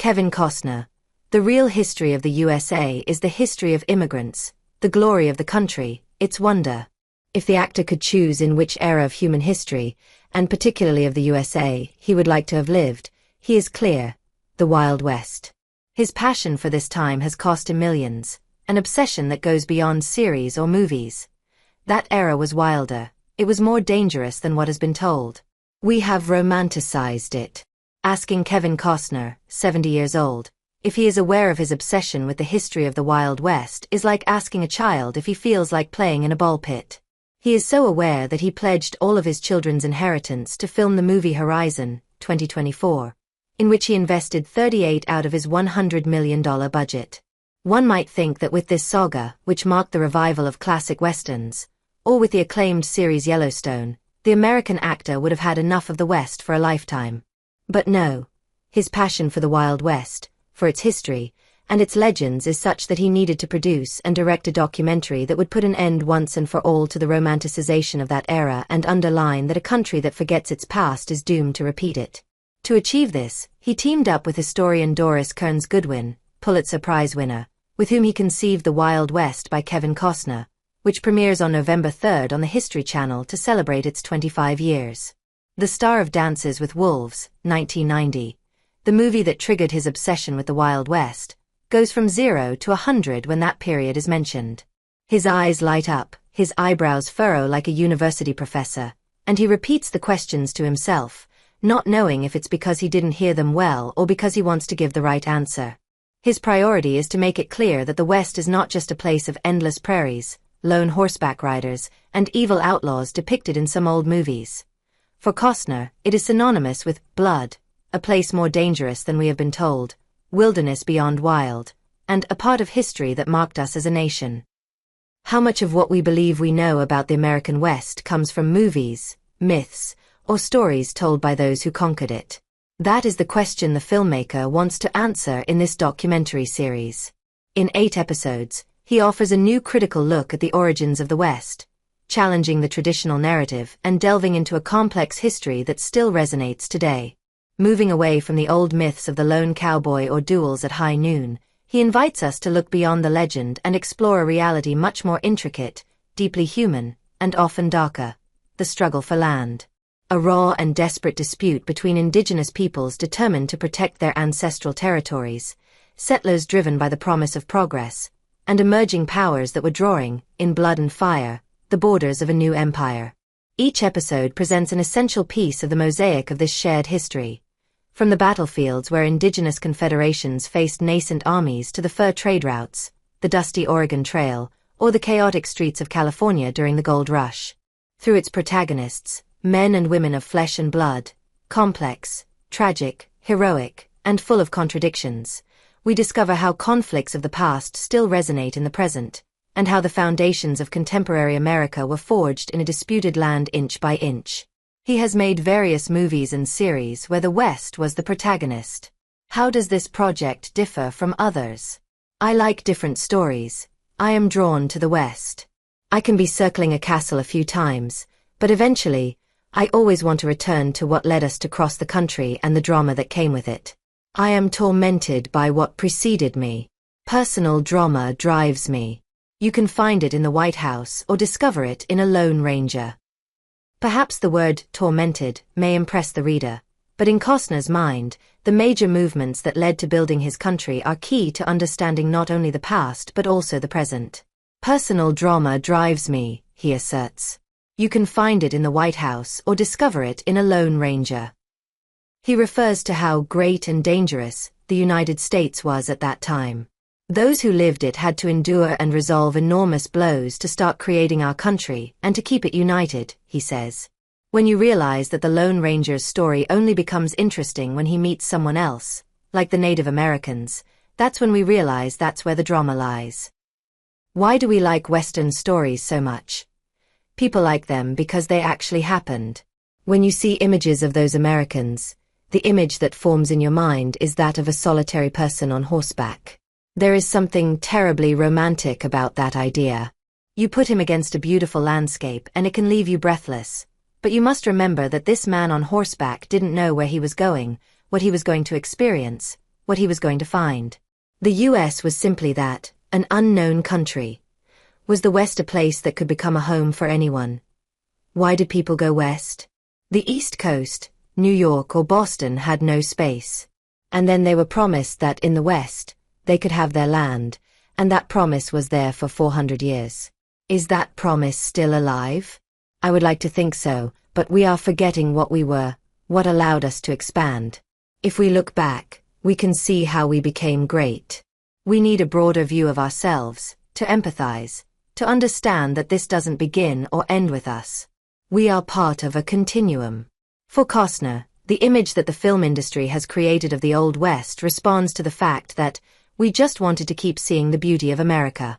Kevin Costner. The real history of the USA is the history of immigrants, the glory of the country, its wonder. If the actor could choose in which era of human history, and particularly of the USA, he would like to have lived, he is clear: the Wild West. His passion for this time has cost him millions, an obsession that goes beyond series or movies. That era was wilder, it was more dangerous than what has been told. We have romanticized it. Asking Kevin Costner, 70 years old, if he is aware of his obsession with the history of the Wild West is like asking a child if he feels like playing in a ball pit. He is so aware that he pledged all of his children's inheritance to film the movie Horizon, 2024, in which he invested $38 out of his $100 million budget. One might think that with this saga, which marked the revival of classic westerns, or with the acclaimed series Yellowstone, the American actor would have had enough of the West for a lifetime. But no. His passion for the Wild West, for its history, and its legends is such that he needed to produce and direct a documentary that would put an end once and for all to the romanticization of that era and underline that a country that forgets its past is doomed to repeat it. To achieve this, he teamed up with historian Doris Kearns Goodwin, Pulitzer Prize winner, with whom he conceived The Wild West by Kevin Costner, which premieres on November 3rd on the History Channel to celebrate its 25 years. The star of Dances with Wolves, 1990, the movie that triggered his obsession with the Wild West, goes from 0 to 100 when that period is mentioned. His eyes light up, his eyebrows furrow like a university professor, and he repeats the questions to himself, not knowing if it's because he didn't hear them well or because he wants to give the right answer. His priority is to make it clear that the West is not just a place of endless prairies, lone horseback riders, and evil outlaws depicted in some old movies. For Costner, it is synonymous with blood, a place more dangerous than we have been told, wilderness beyond wild, and a part of history that marked us as a nation. How much of what we believe we know about the American West comes from movies, myths, or stories told by those who conquered it? That is the question the filmmaker wants to answer in this documentary series. In 8 episodes, he offers a new critical look at the origins of the West, challenging the traditional narrative and delving into a complex history that still resonates today. Moving away from the old myths of the lone cowboy or duels at high noon, he invites us to look beyond the legend and explore a reality much more intricate, deeply human, and often darker: the struggle for land. A raw and desperate dispute between indigenous peoples determined to protect their ancestral territories, settlers driven by the promise of progress, and emerging powers that were drawing, in blood and fire, the borders of a new empire. Each episode presents an essential piece of the mosaic of this shared history. From the battlefields where indigenous confederations faced nascent armies to the fur trade routes, the dusty Oregon Trail, or the chaotic streets of California during the Gold Rush. Through its protagonists, men and women of flesh and blood, complex, tragic, heroic, and full of contradictions, we discover how conflicts of the past still resonate in the present, and how the foundations of contemporary America were forged in a disputed land inch by inch. He has made various movies and series where the West was the protagonist. How does this project differ from others? I like different stories. I am drawn to the West. I can be circling a castle a few times, but eventually, I always want to return to what led us to cross the country and the drama that came with it. I am tormented by what preceded me. Personal drama drives me. You can find it in the White House or discover it in a Lone Ranger. Perhaps the word tormented may impress the reader, but in Costner's mind, the major movements that led to building his country are key to understanding not only the past but also the present. Personal drama drives me, he asserts. You can find it in the White House or discover it in a Lone Ranger. He refers to how great and dangerous the United States was at that time. Those who lived it had to endure and resolve enormous blows to start creating our country and to keep it united, he says. When you realize that the Lone Ranger's story only becomes interesting when he meets someone else, like the Native Americans, that's when we realize that's where the drama lies. Why do we like Western stories so much? People like them because they actually happened. When you see images of those Americans, the image that forms in your mind is that of a solitary person on horseback. There is something terribly romantic about that idea. You put him against a beautiful landscape and it can leave you breathless. But you must remember that this man on horseback didn't know where he was going, what he was going to experience, what he was going to find. The US was simply that, an unknown country. Was the West a place that could become a home for anyone? Why did people go west? The East Coast, New York or Boston had no space. And then they were promised that in the West, they could have their land, and that promise was there for 400 years. Is that promise still alive? I would like to think so, but we are forgetting what we were, what allowed us to expand. If we look back, we can see how we became great. We need a broader view of ourselves, to empathize, to understand that this doesn't begin or end with us. We are part of a continuum. For Costner, the image that the film industry has created of the Old West responds to the fact that we just wanted to keep seeing the beauty of America.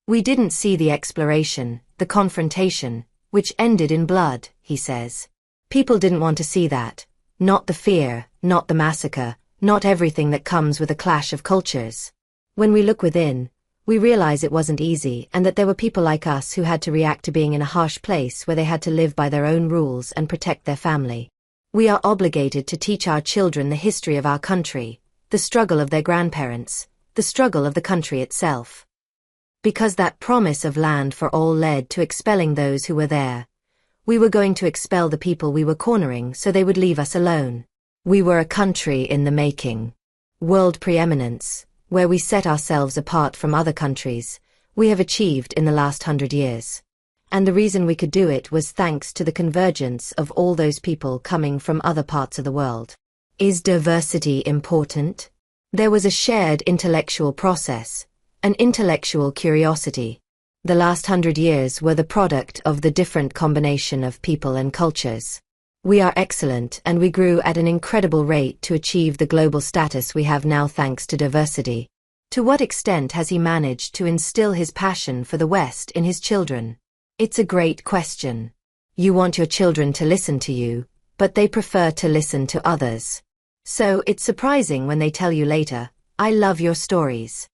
We didn't see the exploration, the confrontation, which ended in blood, he says. People didn't want to see that. Not the fear, not the massacre, not everything that comes with a clash of cultures. When we look within, we realize it wasn't easy and that there were people like us who had to react to being in a harsh place where they had to live by their own rules and protect their family. We are obligated to teach our children the history of our country, the struggle of their grandparents, the struggle of the country itself. Because that promise of land for all led to expelling those who were there. We were going to expel the people we were cornering so they would leave us alone. We were a country in the making. World preeminence, where we set ourselves apart from other countries, we have achieved in the last 100 years. And the reason we could do it was thanks to the convergence of all those people coming from other parts of the world. Is diversity important? There was a shared intellectual process, an intellectual curiosity. The last 100 years were the product of the different combination of people and cultures. We are excellent and we grew at an incredible rate to achieve the global status we have now thanks to diversity. To what extent has he managed to instill his passion for the West in his children? It's a great question. You want your children to listen to you, but they prefer to listen to others. So it's surprising when they tell you later, "I love your stories."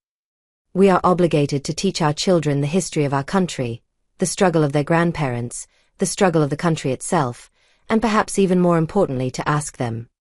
We are obligated to teach our children the history of our country, the struggle of their grandparents, the struggle of the country itself, and perhaps even more importantly to ask them,